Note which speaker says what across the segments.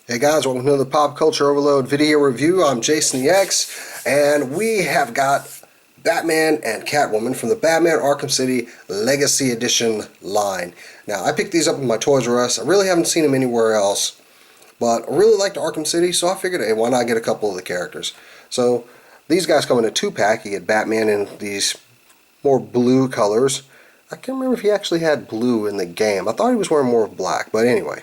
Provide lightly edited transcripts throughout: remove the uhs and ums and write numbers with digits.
Speaker 1: Hey guys, welcome to another Pop Culture Overload video review. I'm Jason the X, and we have got Batman and Catwoman from the Batman Arkham City Legacy Edition line. Now, I picked these up in my Toys R Us. I really haven't seen them anywhere else, but I really liked Arkham City, so I figured, hey, why not get a couple of the characters? So, these guys come in a 2-pack. You get Batman in these more blue colors. I can't remember if he actually had blue in the game. I thought he was wearing more black, but anyway.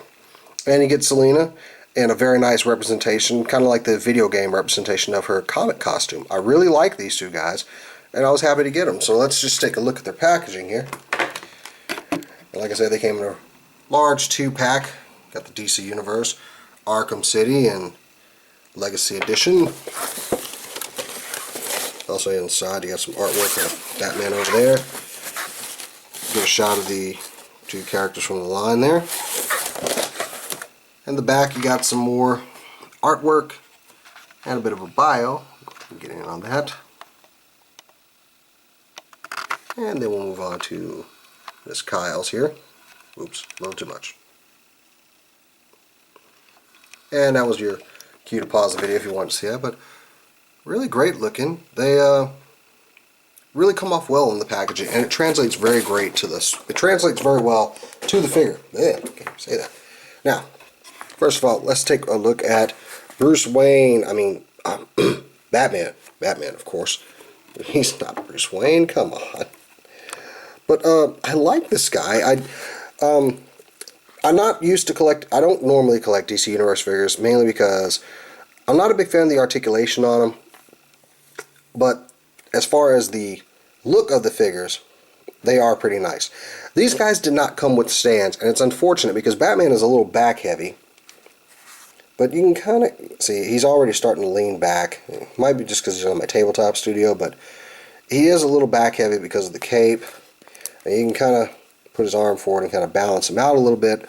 Speaker 1: And you get Selina in a very nice representation, kind of like the video game representation of her comic costume. I really like these two guys, and I was happy to get them. So let's just take a look at their packaging here. And like I said, they came in a large 2-pack. Got the DC Universe, Arkham City, and Legacy Edition. Also inside, you got some artwork of Batman over there. Get a shot of the two characters from the line there. In the back, you got some more artwork and a bit of a bio. Get in on that. And then we'll move on to Miss Kyle's here. Oops, a little too much. And that was your cue to pause the video if you want to see that. But really great looking. They really come off well in the packaging, and it translates very great to this. It translates very well to the figure. Yeah, okay, say that. Now, first of all, let's take a look at Bruce Wayne. I mean, Batman. Batman, of course. He's not Bruce Wayne. Come on. But I like this guy. I'm not used to collect. I don't normally collect DC Universe figures, mainly because I'm not a big fan of the articulation on them. But as far as the look of the figures, they are pretty nice. These guys did not come with stands, and it's unfortunate because Batman is a little back heavy. But you can kind of see he's already starting to lean back. It might be just because he's on my tabletop studio, but he is a little back heavy because of the cape. And you can kind of put his arm forward and kind of balance him out a little bit,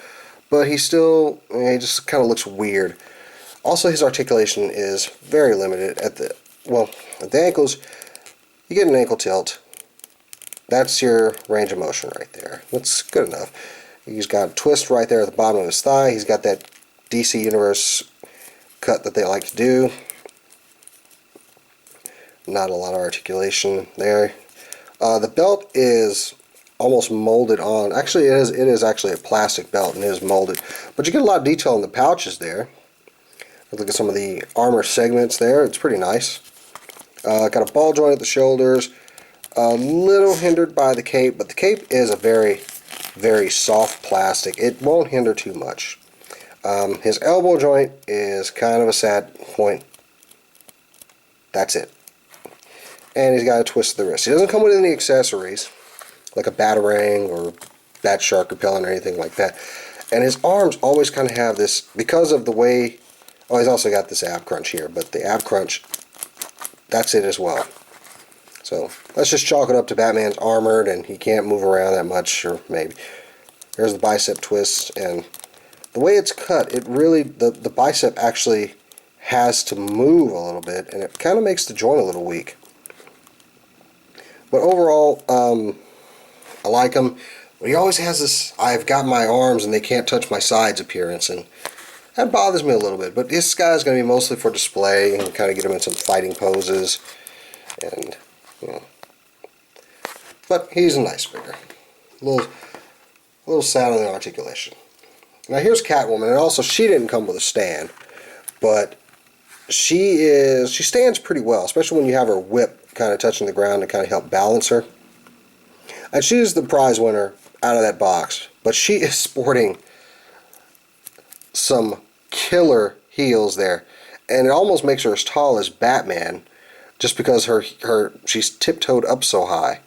Speaker 1: but he still, he just kind of looks weird. Also, his articulation is very limited at the ankles. You get an ankle tilt. That's your range of motion right there. That's good enough. He's got a twist right there at the bottom of his thigh. He's got that DC Universe cut that they like to do. Not a lot of articulation there. The belt is almost molded on. Actually, it is actually a plastic belt and it is molded. But you get a lot of detail in the pouches there. Look at some of the armor segments there. It's pretty nice. Got a ball joint at the shoulders. A little hindered by the cape, but the cape is a very, very soft plastic. It won't hinder too much. His elbow joint is kind of a sad point. That's it. And he's got a twist of the wrist. He doesn't come with any accessories, like a batarang or bat shark repellent or anything like that. And his arms always kind of have this, because of the way, oh, he's also got this ab crunch here, but the ab crunch, that's it as well. So let's just chalk it up to Batman's armored and he can't move around that much, or maybe. There's the bicep twist, and the way it's cut, it really, the bicep actually has to move a little bit, and it kind of makes the joint a little weak. But overall, I like him. But he always has this, I've got my arms and they can't touch my sides appearance, and that bothers me a little bit. But this guy's going to be mostly for display and kind of get him in some fighting poses. And, you know. But he's a nice figure. A little sad on the articulation. Now here's Catwoman, and also she didn't come with a stand, but she stands pretty well, especially when you have her whip kind of touching the ground to kind of help balance her. And she's the prize winner out of that box, but she is sporting some killer heels there, and it almost makes her as tall as Batman, just because she's tiptoed up so high.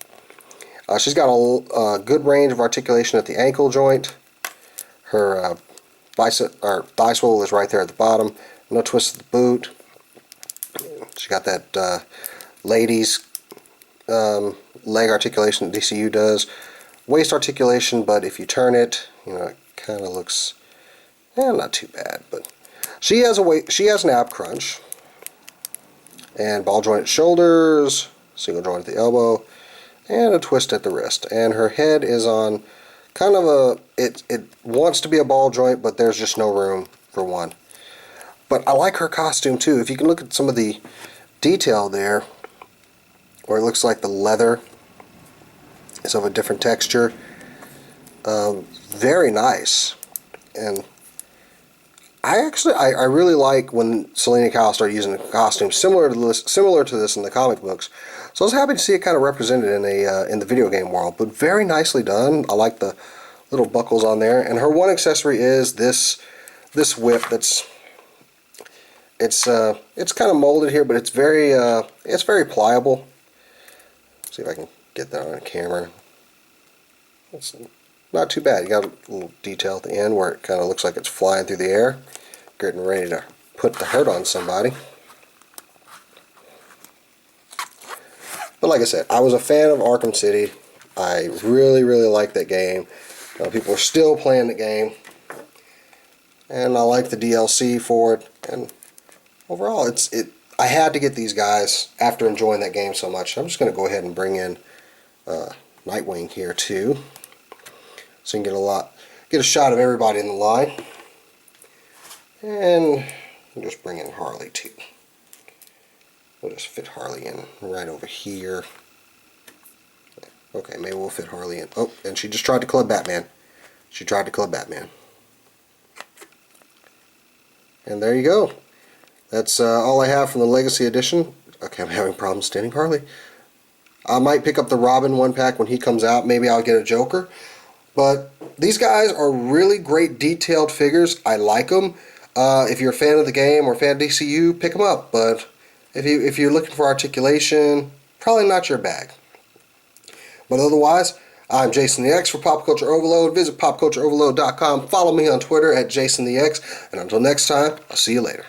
Speaker 1: She's got a good range of articulation at the ankle joint. Her bicep or thigh swivel is right there at the bottom. No twist of the boot. She got that ladies leg articulation that DCU does. Waist articulation, but if you turn it, you know, it kind of looks, not too bad. But she has an ab crunch, and ball joint at shoulders, single joint at the elbow, and a twist at the wrist. And her head is on kind of a, it wants to be a ball joint, but there's just no room for one. But I like her costume too. If you can look at some of the detail there, where it looks like the leather is of a different texture. Very nice. And I really like when Selena Kyle started using a costume similar to this in the comic books. So I was happy to see it kind of represented in the video game world. But very nicely done. I like the little buckles on there. And her one accessory is this whip. It's kind of molded here, but it's very pliable. See if I can get that on camera. It's not too bad. You got a little detail at the end where it kind of looks like it's flying through the air, getting ready to put the hurt on somebody. But like I said, I was a fan of Arkham City. I really like that game. People are still playing the game, and I like the DLC for it. And overall, I had to get these guys after enjoying that game so much. I'm just going to go ahead and bring in Nightwing here too, so you can get a shot of everybody in the line. And we'll just bring in Harley too. We'll just fit Harley in right over here. Okay, maybe we'll fit Harley in. Oh, and she just tried to club Batman. She tried to club Batman. And there you go. That's all I have from the Legacy Edition. Okay, I'm having problems standing Harley. I might pick up the Robin one pack when he comes out. Maybe I'll get a Joker. But these guys are really great detailed figures. I like them. If you're a fan of the game or a fan of DCU, pick them up. But if you're looking for articulation, probably not your bag. But otherwise, I'm Jason the X for Pop Culture Overload. Visit popcultureoverload.com. Follow me on Twitter at JasonTheX. And until next time, I'll see you later.